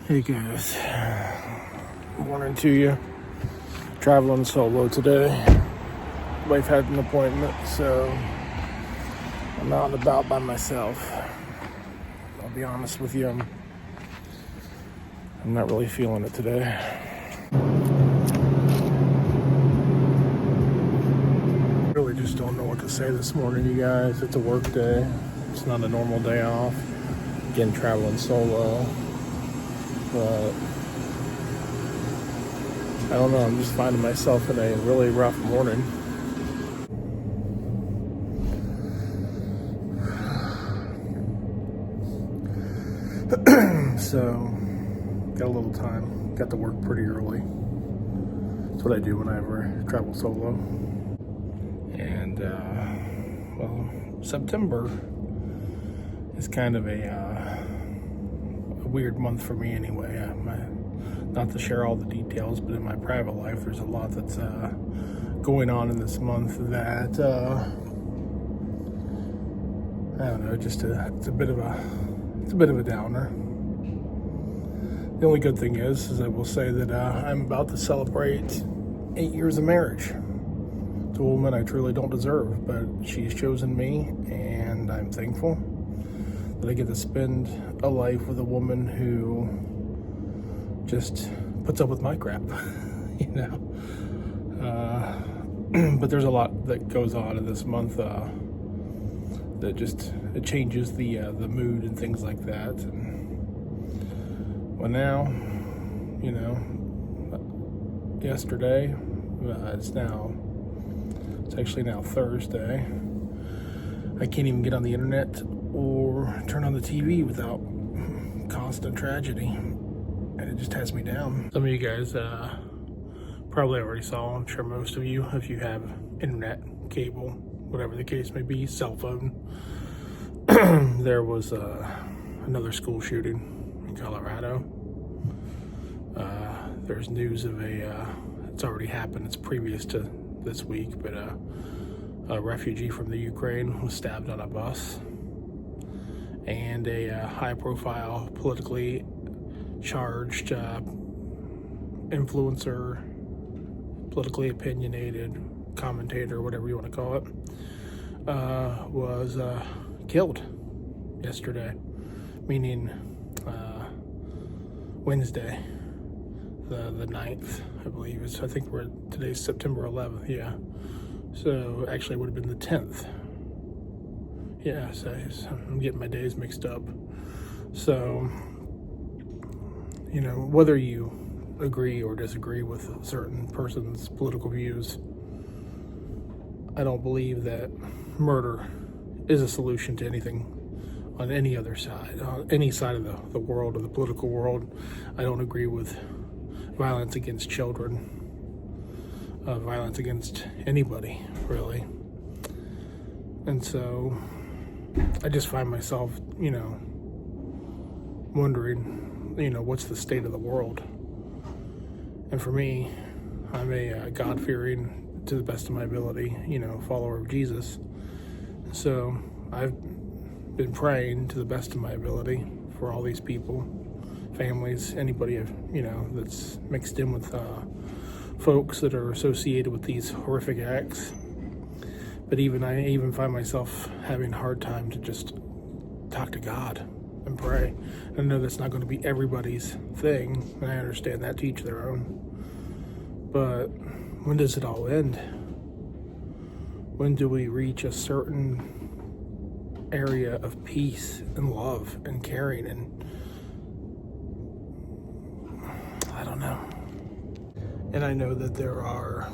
Hey guys, morning to you. Traveling solo today. Wife had an appointment, so I'm out and about by myself. I'll be honest with you, I'm not really feeling it today. Really just don't know what to say this morning, you guys. It's a work day. It's not a normal day off. Again, traveling solo. But I don't know, I'm just finding myself in a really rough morning. So, got a little time. Got to work pretty early. That's what I do when I ever travel solo. And, well, September is kind of a weird month for me anyway. Not to share all the details, but in my private life, there's a lot that's going on in this month that I don't know. It's a bit of a downer. The only good thing is I will say that I'm about to celebrate 8 years of marriage to a woman I truly don't deserve, but she's chosen me, and I'm thankful that I get to spend a life with a woman who just puts up with my crap, you know. But there's a lot that goes on in this month that just it changes the mood and things like that. And well, now, you know, yesterday it's actually now Thursday. I can't even get on the internet or turn on the TV without constant tragedy, and it just has me down. Some of you guys probably already saw, I'm sure most of you, if you have internet, cable, whatever the case may be, cell phone, there was another school shooting in Colorado. There's news of it's already happened, it's previous to this week, but a refugee from the Ukraine was stabbed on a bus, and a high-profile, politically charged influencer, politically opinionated commentator, whatever you want to call it, was killed yesterday, meaning Wednesday, the 9th, I believe. I think today's September 11th, yeah. So actually it would have been the 10th. Yeah, so I'm getting my days mixed up. So, you know, whether you agree or disagree with a certain person's political views, I don't believe that murder is a solution to anything on any other side, on any side of the world, or the political world. I don't agree with violence against children, violence against anybody, really. And so I just find myself, you know, wondering, you know, what's the state of the world? And for me, I'm a God-fearing, to the best of my ability, you know, follower of Jesus. So I've been praying to the best of my ability for all these people, families, anybody, you know, that's mixed in with folks that are associated with these horrific acts. But I even find myself having a hard time to just talk to God and pray. I know that's not going to be everybody's thing, and I understand that, to each their own. But when does it all end? When do we reach a certain area of peace and love and caring? And I don't know. And I know that there are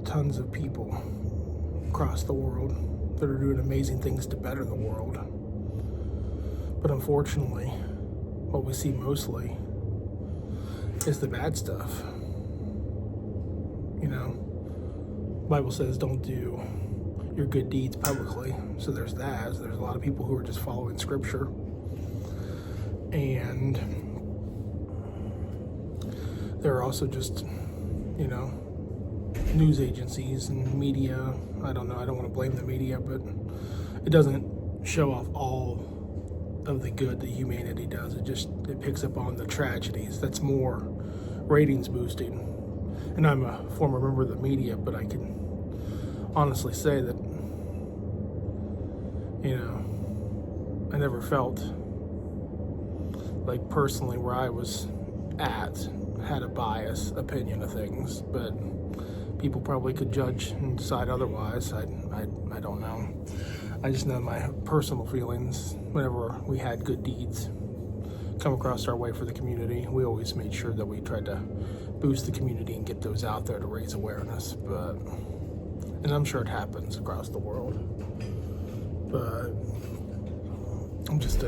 tons of people across the world that are doing amazing things to better the world. But unfortunately, what we see mostly is the bad stuff. You know, the Bible says don't do your good deeds publicly. So there's that. So there's a lot of people who are just following scripture. And there are also just, you know, news agencies and media. I don't know, I don't want to blame the media, but it doesn't show off all of the good that humanity does. It picks up on the tragedies. That's more ratings boosting. And I'm a former member of the media, but I can honestly say that, I never felt like personally where I was had a biased opinion of things, but people probably could judge and decide otherwise. I don't know. I just know my personal feelings. Whenever we had good deeds come across our way for the community, we always made sure that we tried to boost the community and get those out there to raise awareness. And I'm sure it happens across the world. But I'm just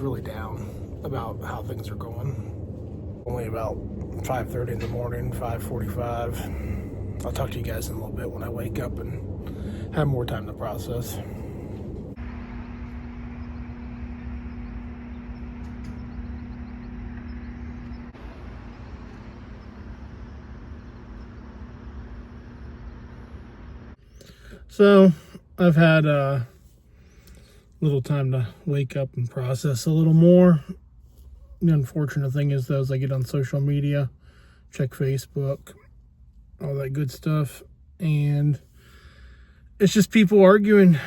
really down about how things are going. Only about 5:30 in the morning, 5:45. I'll talk to you guys in a little bit when I wake up and have more time to process. So I've had a little time to wake up and process a little more. The unfortunate thing is, though, as I get on social media, check Facebook, all that good stuff, and it's just people arguing.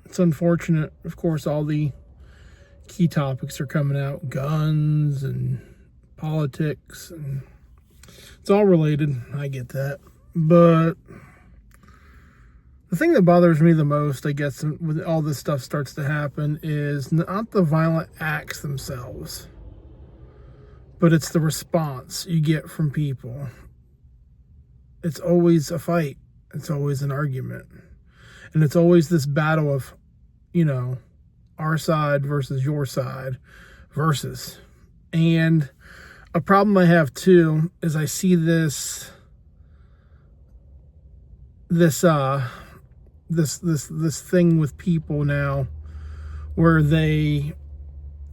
It's unfortunate. Of course, all the key topics are coming out, guns and politics, and it's all related. I get that. But the thing that bothers me the most, I guess, when all this stuff starts to happen is not the violent acts themselves, but it's the response you get from people. It's always a fight. It's always an argument. And it's always this battle of, our side versus your side versus. And a problem I have too is I see this thing with people now where they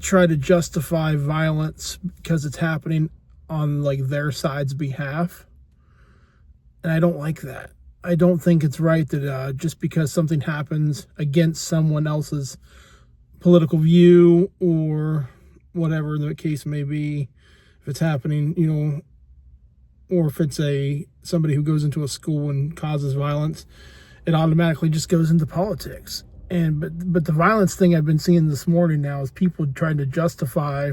try to justify violence because it's happening on their side's behalf. And I don't like that. I don't think it's right that just because something happens against someone else's political view or whatever the case may be, if it's happening, or if it's somebody who goes into a school and causes violence, it automatically just goes into politics. But the violence thing I've been seeing this morning now is people trying to justify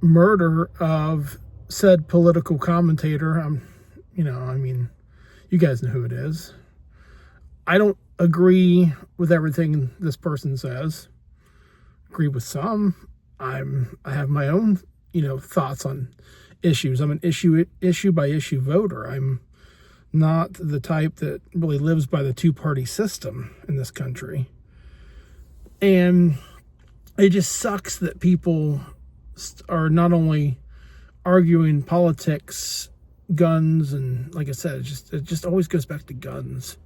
murder of said political commentator. You guys know who it is. I don't agree with everything this person says. Agree with some. I have my own, thoughts on issues. I'm an issue by issue voter. I'm not the type that really lives by the two-party system in this country. And it just sucks that people are not only arguing politics, guns, and like I said, it just always goes back to guns.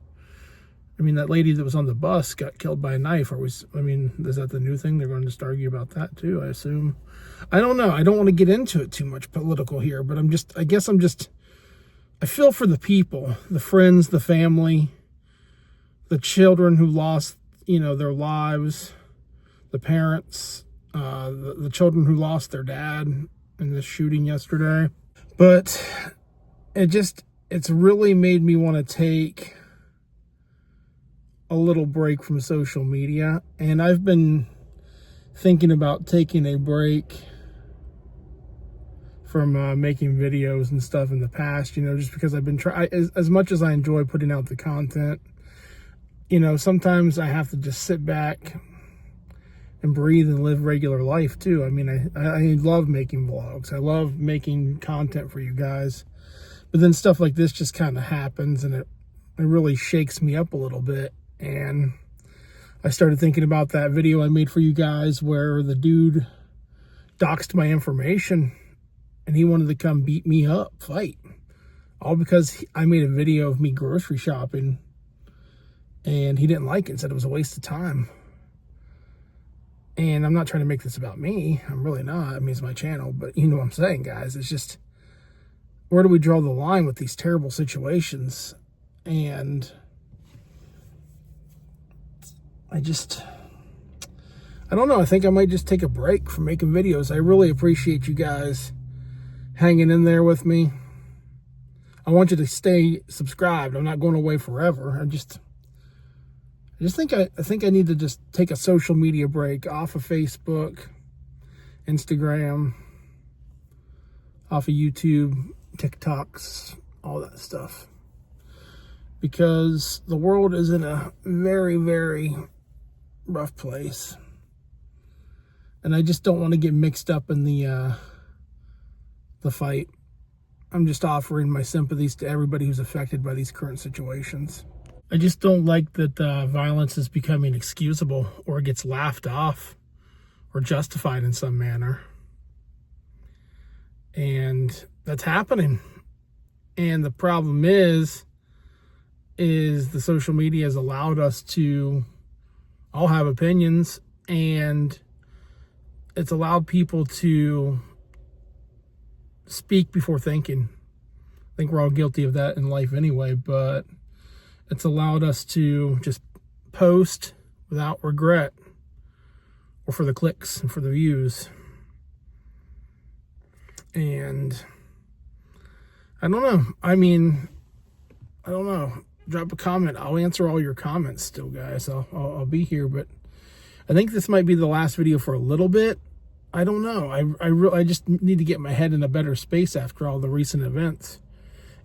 That lady that was on the bus got killed by a knife. Is that the new thing? They're going to just argue about that too, I assume. I don't know. I don't want to get into it too much political here, but I feel for the people, the friends, the family, the children who lost, their lives, the parents, the children who lost their dad in this shooting yesterday. But it's really made me want to take a little break from social media. And I've been thinking about taking a break from making videos and stuff in the past, just because I've been as much as I enjoy putting out the content, sometimes I have to just sit back and breathe and live regular life too. I love making vlogs. I love making content for you guys. But then stuff like this just kind of happens, and it really shakes me up a little bit. And I started thinking about that video I made for you guys where the dude doxed my information and he wanted to come beat me up, fight. All because I made a video of me grocery shopping and he didn't like it and said it was a waste of time. And I'm not trying to make this about me. I'm really not. It's my channel, but you know what I'm saying, guys. It's just, where do we draw the line with these terrible situations? And I don't know. I think I might just take a break from making videos. I really appreciate you guys hanging in there with me. I want you to stay subscribed. I'm not going away forever. I think I need to just take a social media break off of Facebook, Instagram, off of YouTube, TikToks, all that stuff. Because the world is in a very, very rough place. And I just don't want to get mixed up in the fight. I'm just offering my sympathies to everybody who's affected by these current situations. I just don't like that violence is becoming excusable or gets laughed off or justified in some manner. And that's happening. And the problem is the social media has allowed us to all have opinions, and it's allowed people to speak before thinking. I think we're all guilty of that in life anyway, but it's allowed us to just post without regret, or for the clicks and for the views. And I don't know. I don't know. Drop a comment. I'll answer all your comments still, guys. I'll be here, but I think this might be the last video for a little bit. I don't know. I just need to get my head in a better space after all the recent events.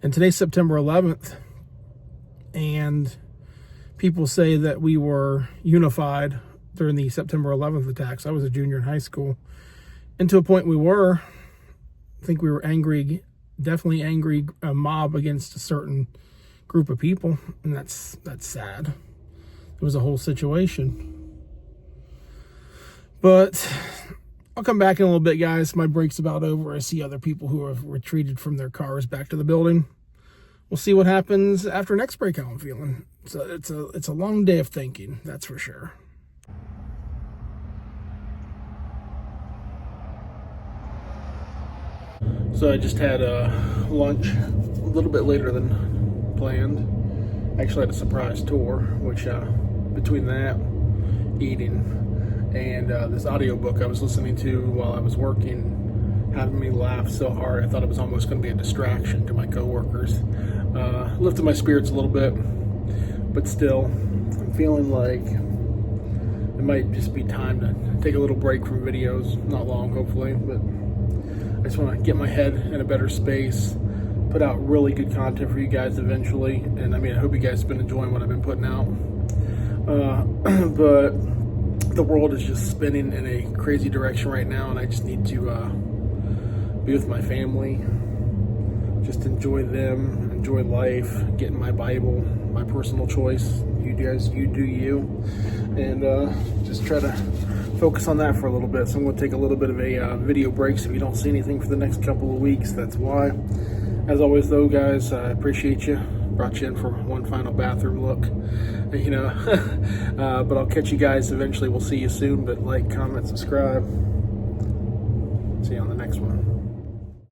And today's September 11th. And people say that we were unified during the September 11th attacks. I was a junior in high school. And to a point we were. I think we were angry, definitely angry, a mob against a certain group of people. And that's sad. It was a whole situation. But I'll come back in a little bit, guys. My break's about over. I see other people who have retreated from their cars back to the building. We'll see what happens after next break, how I'm feeling. It's a long day of thinking, that's for sure. So I just had lunch a little bit later than planned. Actually had a surprise tour, which between that, eating, and this audiobook I was listening to while I was working, having me laugh so hard I thought it was almost going to be a distraction to my coworkers. Lifted my spirits a little bit, but still, I'm feeling like it might just be time to take a little break from videos. Not long, hopefully, but I just want to get my head in a better space, put out really good content for you guys eventually. And I hope you guys have been enjoying what I've been putting out. But the world is just spinning in a crazy direction right now, and I just need to be with my family, just enjoy them, enjoy life, get in my Bible, my personal choice. You guys, you do you, and just try to focus on that for a little bit. So I'm going to take a little bit of a video break, so if you don't see anything for the next couple of weeks, that's why. As always though, guys, I appreciate you. Brought you in for one final bathroom look, but I'll catch you guys eventually. We'll see you soon, but like, comment, subscribe. See you on the next one.